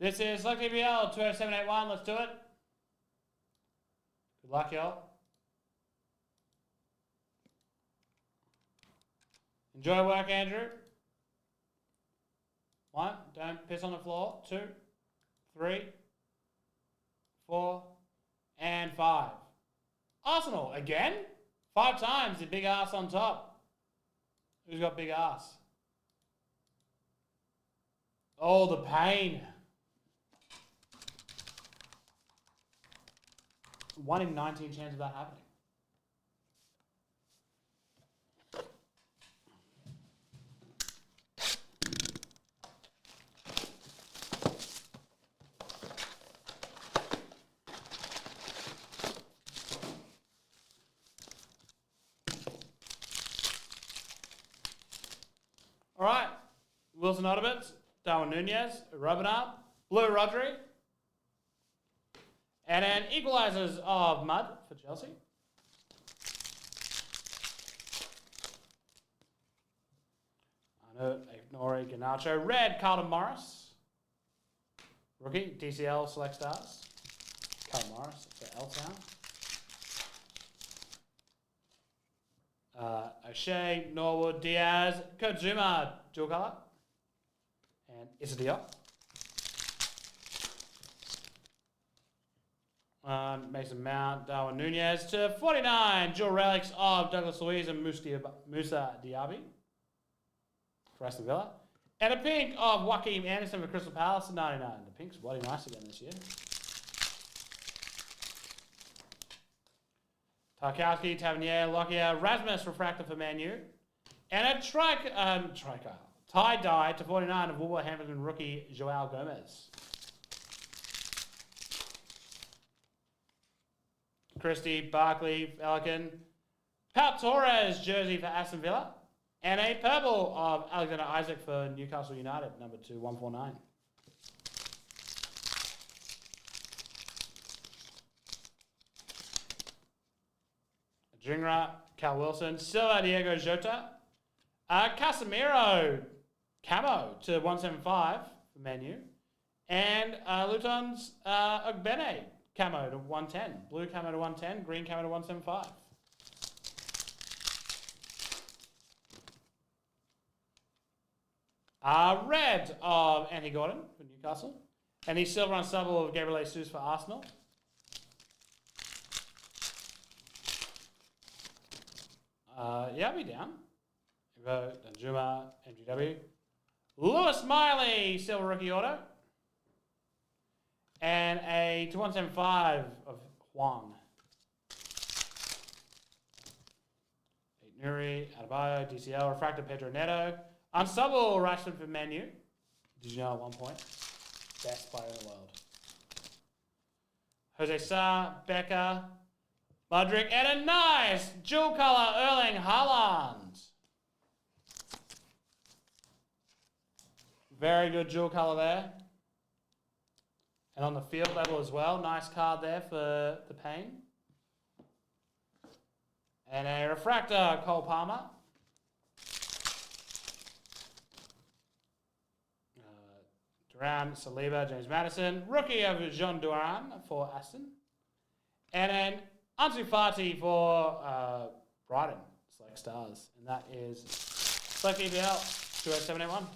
This is Select EPL 20781. Let's do it. Good luck, y'all. Enjoy work, Andrew. 1, don't piss on the floor. 2, 3, 4, and 5. Arsenal, again? 5 times, the big ass on top. Who's got big ass? Oh, the pain. 1 in 19 chance of that happening. All right, Wilson Ottobits, Darwin Nunez, Robinard, Blue Rodri, and then equalisers of Mud for Chelsea. Ignore Garnacho. Red, Carlton Morris. Rookie, DCL Select Stars. Carlton Morris for L-Town. O'Shea, Norwood, Diaz, Kozuma, dual colour. And Issa Diop. Mason Mount, Darwin Nunez to 49. Dual relics of Douglas Luiz and Musa Diaby for Aston Villa. And a pink of Joaquim Anderson for Crystal Palace at 99. The pink's bloody nice again this year. Tarkowski, Tavernier, Lockyer, Rasmus refractor for Man U. And a tie-dye to 49 of Wolverhampton rookie Joao Gomez. Christie, Barkley, Pelican. Pau Torres jersey for Aston Villa. And a purple of Alexander Isaac for Newcastle United, number 2149. Jingra, Cal Wilson, Silva, Diego Jota. Casemiro, camo to 175 for Man U. And Luton's Ogbene, camo to 110. Blue camo to 110, green camo to 175. Red of Anthony Gordon for Newcastle. And the silver ensemble of Gabriel Jesus for Arsenal. Yeah, I'll be down. Danjuma, MGW. Lewis Miley, silver rookie auto. And a 2175 of Huang. Nuri, Adebayo, DCL, refractor Pedro Neto. Unstoppable Rashford for Man U. Did you know at one point? Best player in the world. Jose Sa, Becker, Mudryk, and a nice dual colour Erling Haaland. Very good dual colour there. And on the field level as well, nice card there for the pain. And a refractor, Cole Palmer. Duran, Saliba, James Maddison. Rookie of Jean Duran for Aston. And an Ansu Fati for Brighton, Select Stars. And that is Select EPL 20781.